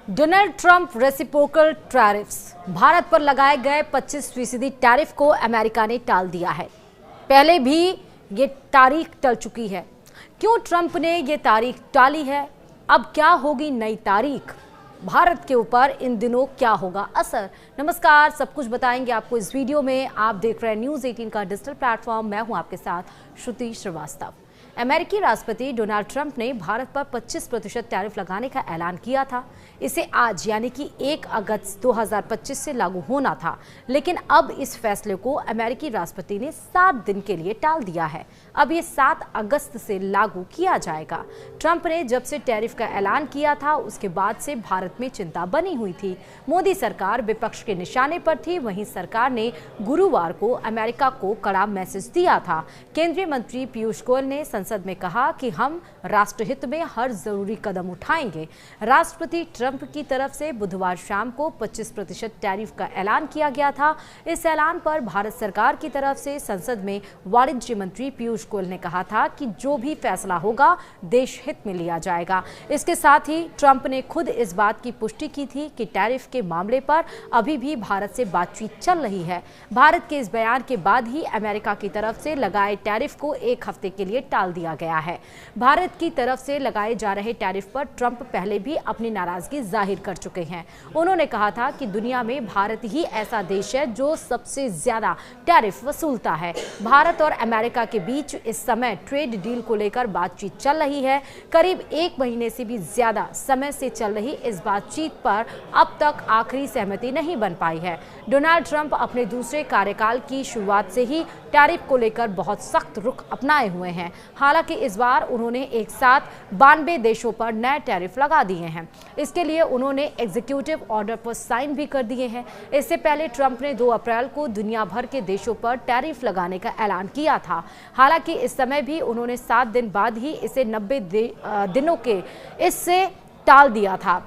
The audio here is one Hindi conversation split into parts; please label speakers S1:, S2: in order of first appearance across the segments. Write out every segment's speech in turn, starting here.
S1: Donald Trump reciprocal tariffs, Bharat पर लगाए गए 25% टैरिफ को अमेरिका ने टाल दिया है। पहले भी ये तारीख टल चुकी है। क्यों ट्रंप ने ये तारीख टाली है? अब क्या होगी नई तारीख? भारत के ऊपर इन दिनों क्या होगा असर? नमस्कार, सब कुछ बताएंगे आपको इस वीडियो में। आप देख रहे हैं न्यूज़ 18 का डिजिटल प्लेटफॉर्म। मैं हूं आपके साथ श्रुति श्रीवास्तव। अमेरिकी राष्ट्रपति डोनाल्ड ट्रंप ने भारत पर 25% टैरिफ लगाने का ऐलान किया था। इसे आज यानी कि 1 अगस्त 2025 से लागू होना था, लेकिन अब इस फैसले को अमेरिकी राष्ट्रपति ने 7 दिन के लिए टाल दिया है। अब ये 7 अगस्त से लागू किया जाएगा। ट्रंप ने जब से टैरिफ का ऐलान किया था, उसके बाद से भारत में चिंता बनी हुई थी। मोदी सरकार विपक्ष के निशाने पर थी। वहीं सरकार ने गुरुवार को अमेरिका को कड़ा मैसेज दिया था। केंद्रीय मंत्री पीयूष गोयल ने संसद में कहा कि हम राष्ट्रहित में हर जरूरी कदम उठाएंगे। राष्ट्रपति ट्रंप की तरफ से बुधवार शाम को 25% टैरिफ का ऐलान किया गया था। इस ऐलान पर भारत सरकार की तरफ से संसद में वाणिज्य मंत्री पीयूष गोयल ने कहा था कि जो भी फैसला होगा देश हित में लिया जाएगा। इसके साथ ही ट्रंप ने खुद इस बात की पुष्टि की थी कि टैरिफ के मामले पर अभी भी भारत से बातचीत चल रही है। भारत के इस बयान के बाद ही अमेरिका की तरफ से लगाए टैरिफ को 1 हफ्ते के लिए टाल दिया गया है। भारत की तरफ से लगाए जा रहे टैरिफ पर ट्रंप पहले भी अपनी नाराजगी जाहिर कर चुके हैं। उन्होंने कहा था कि दुनिया में भारत ही ऐसा देश है जो सबसे ज्यादा टैरिफ वसूलता है। भारत और अमेरिका के बीच इस समय ट्रेड डील को लेकर बातचीत चल रही है। करीब 1 महीने से भी ज्यादा समय से चल रही इस बातचीत पर अब तक आखिरी सहमति नहीं बन पाई है। डोनाल्ड ट्रंप अपने दूसरे कार्यकाल की शुरुआत से ही टैरिफ को लेकर बहुत सख्त रुख अपनाए हुए हैं। हालांकि इस बार उन्होंने एक साथ 92 देशों पर नए टैरिफ लगा दिए हैं। इसके लिए उन्होंने एग्जीक्यूटिव ऑर्डर पर साइन भी कर दिए हैं। इससे पहले ट्रंप ने 2 अप्रैल को दुनिया भर के देशों पर टैरिफ लगाने का ऐलान किया था। हालांकि इस समय भी उन्होंने 7 दिन बाद ही इसे 90 दिनों के इससे टाल दिया था।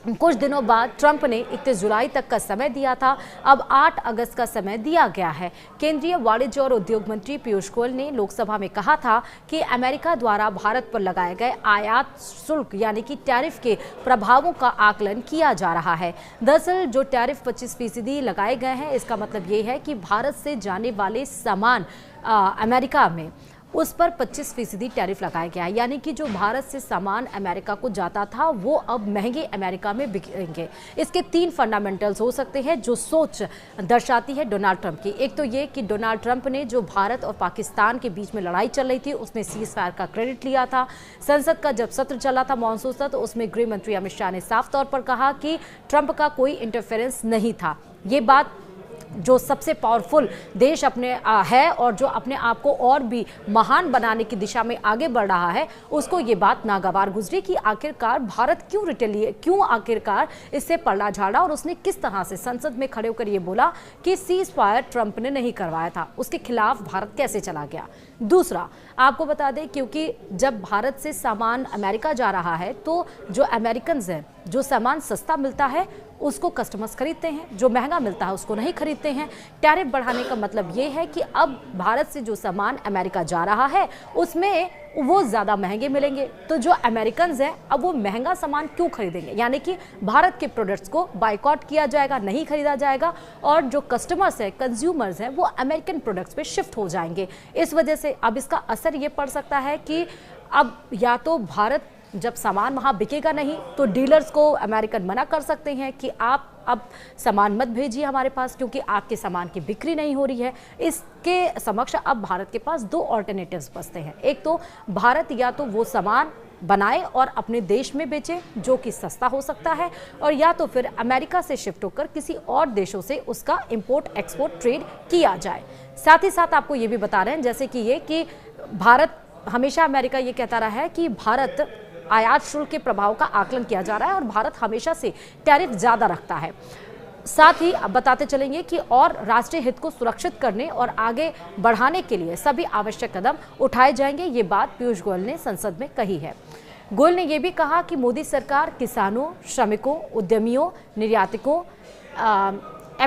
S1: कुछ दिनों बाद ट्रंप ने 31 जुलाई तक का समय दिया था। अब 8 अगस्त का समय दिया गया है। केंद्रीय वाणिज्य और उद्योग मंत्री पीयूष गोयल ने लोकसभा में कहा था कि अमेरिका द्वारा भारत पर लगाए गए आयात शुल्क यानी कि टैरिफ के प्रभावों का आकलन किया जा रहा है। दरअसल जो टैरिफ 25% लगाए गए हैं, इसका मतलब ये है कि भारत से जाने वाले सामान अमेरिका में उस पर 25% टैरिफ लगाया गया है। यानी कि जो भारत से सामान अमेरिका को जाता था वो अब महंगे अमेरिका में बिकेंगे। इसके 3 फंडामेंटल्स हो सकते हैं जो सोच दर्शाती है डोनाल्ड ट्रंप की। एक तो ये कि डोनाल्ड ट्रंप ने जो भारत और पाकिस्तान के बीच में लड़ाई चल रही थी उसमें सीज फायर का क्रेडिट लिया था। संसद का जब सत्र चला था मॉनसून सत्र, उसमें गृह मंत्री अमित शाह ने साफ तौर पर कहा कि ट्रंप का कोई इंटरफेरेंस नहीं था। ये बात जो सबसे पावरफुल देश अपने है और जो अपने आप को और भी महान बनाने की दिशा में आगे बढ़ रहा है, उसको ये बात नागवार गुजरी कि आखिरकार भारत क्यों आखिरकार इससे पलड़ा झाड़ा और उसने किस तरह से संसद में खड़े होकर ये बोला कि सीज फायर ट्रंप ने नहीं करवाया था, उसके खिलाफ भारत कैसे चला गया। दूसरा, आपको बता दें क्योंकि जब भारत से सामान अमेरिका जा रहा है तो जो अमेरिकन हैं, जो सामान सस्ता मिलता है उसको कस्टमर्स खरीदते हैं, जो महंगा मिलता है उसको नहीं खरीदते हैं। टैरिफ बढ़ाने का मतलब ये है कि अब भारत से जो सामान अमेरिका जा रहा है उसमें वो ज़्यादा महंगे मिलेंगे। तो जो अमेरिकन हैं अब वो महंगा सामान क्यों खरीदेंगे, यानी कि भारत के प्रोडक्ट्स को बायकॉट किया जाएगा, नहीं खरीदा जाएगा और जो कस्टमर्स हैं, कंज्यूमर्स हैं, वो अमेरिकन प्रोडक्ट्स पे शिफ्ट हो जाएंगे। इस वजह से अब इसका असर ये पड़ सकता है कि अब या तो भारत जब सामान वहाँ बिकेगा नहीं तो डीलर्स को अमेरिकन मना कर सकते हैं कि आप अब सामान मत भेजिए हमारे पास क्योंकि आपके सामान की बिक्री नहीं हो रही है। इसके समक्ष अब भारत के पास 2 ऑल्टरनेटिव्स बचते हैं। एक तो भारत या तो वो सामान बनाए और अपने देश में बेचे जो कि सस्ता हो सकता है, और या तो फिर अमेरिका से शिफ्ट होकर किसी और देशों से उसका इंपोर्ट एक्सपोर्ट ट्रेड किया जाए। साथ ही साथ आपको ये भी बता रहे हैं जैसे कि ये कि भारत हमेशा अमेरिका ये कहता रहा है कि भारत आयात शुल्क के प्रभाव का आकलन किया जा रहा है और भारत हमेशा से टैरिफ ज़्यादा रखता है। साथ ही अब बताते चलेंगे कि और राष्ट्रीय हित को सुरक्षित करने और आगे बढ़ाने के लिए सभी आवश्यक कदम उठाए जाएंगे। ये बात पीयूष गोयल ने संसद में कही है। गोयल ने यह भी कहा कि मोदी सरकार किसानों, श्रमिकों, उद्यमियों, निर्यातकों,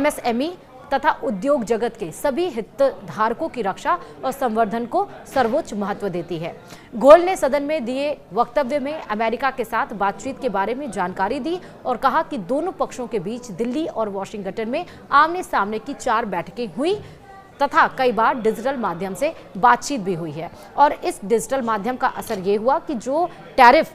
S1: MSME तथा उद्योग जगत के सभी हितधारकों की रक्षा और संवर्धन को सर्वोच्च महत्व देती है। गोयल ने सदन में दिए वक्तव्य में अमेरिका के साथ बातचीत के बारे में जानकारी दी और कहा कि दोनों पक्षों के बीच दिल्ली और वॉशिंगटन में आमने सामने की 4 बैठकें हुई तथा कई बार डिजिटल माध्यम से बातचीत भी हुई है। और इस डिजिटल माध्यम का असर ये हुआ कि जो टैरिफ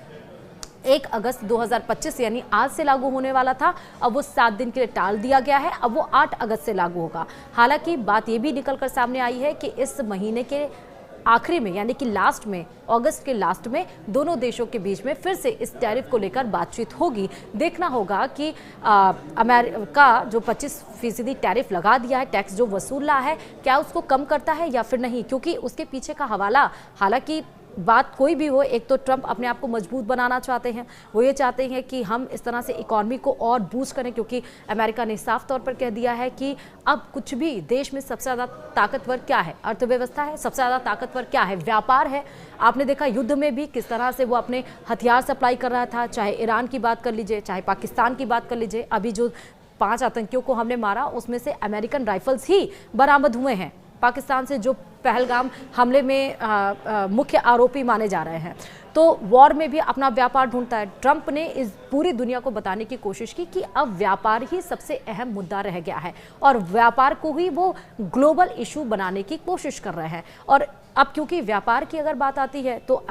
S1: 1 अगस्त 2025 यानी आज से लागू होने वाला था, अब वो 7 दिन के लिए टाल दिया गया है। अब वो 8 अगस्त से लागू होगा। हालांकि बात ये भी निकलकर सामने आई है कि इस महीने के आखिरी में यानी कि लास्ट में, अगस्त के लास्ट में दोनों देशों के बीच में फिर से इस टैरिफ को लेकर बातचीत होगी। देखना होगा कि अमेरिका जो 25% टैरिफ लगा दिया है, टैक्स जो वसूल रहा है, क्या उसको कम करता है या फिर नहीं, क्योंकि उसके पीछे का हवाला, हालांकि बात कोई भी हो, एक तो ट्रंप अपने आप को मजबूत बनाना चाहते हैं। वो ये चाहते हैं कि हम इस तरह से इकॉनमी को और बूस्ट करें, क्योंकि अमेरिका ने साफ तौर पर कह दिया है कि अब कुछ भी देश में सबसे ज़्यादा ताकतवर क्या है, अर्थव्यवस्था है। सबसे ज़्यादा ताकतवर क्या है, व्यापार है। आपने देखा युद्ध में भी किस तरह से वो अपने हथियार सप्लाई कर रहा था, चाहे ईरान की बात कर लीजिए, चाहे पाकिस्तान की बात कर लीजिए। अभी जो 5 आतंकियों को हमने मारा, उसमें से अमेरिकन राइफल्स ही बरामद हुए हैं पाकिस्तान से, जो पहलगाम हमले में मुख्य आरोपी माने जा रहे हैं। तो वॉर में भी अपना व्यापार ढूंढता है। ट्रंप ने इस पूरी दुनिया को बताने की कोशिश की कि अब व्यापार ही सबसे अहम मुद्दा रह गया है और व्यापार को ही वो ग्लोबल इशू बनाने की कोशिश कर रहे हैं। और अब क्योंकि व्यापार की अगर बात आती है तो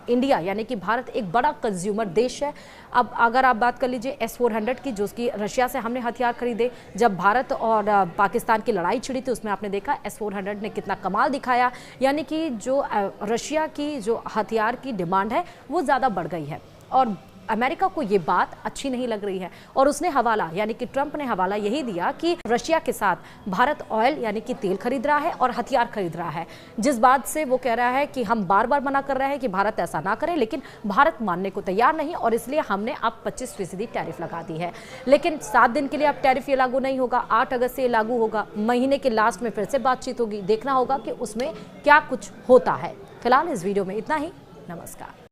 S1: इंडिया यानी कि भारत एक बड़ा कंज्यूमर देश है। अब अगर आप बात कर लीजिए S-400 की, जो कि रशिया से हमने हथियार खरीदे, जब भारत और पाकिस्तान की लड़ाई छिड़ी थी उसमें आपने देखा S-400 ने कितना कमाल दिखाया। यानी कि जो रशिया की जो हथियार की डिमांड है वो ज़्यादा बढ़ गई है और अमेरिका को ये बात अच्छी नहीं लग रही है। और उसने हवाला यानी कि ट्रंप ने हवाला यही दिया कि रशिया के साथ भारत ऑयल यानी कि तेल खरीद रहा है और हथियार खरीद रहा है, जिस बात से वो कह रहा है कि हम बार बार मना कर रहे हैं कि भारत ऐसा ना करे, लेकिन भारत मानने को तैयार नहीं और इसलिए हमने अब 25% टैरिफ लगा दी है। लेकिन 7 दिन के लिए अब टैरिफ ये लागू नहीं होगा, 8 अगस्त से ये लागू होगा। महीने के लास्ट में फिर से बातचीत होगी, देखना होगा कि उसमें क्या कुछ होता है। फिलहाल इस वीडियो में इतना ही। नमस्कार।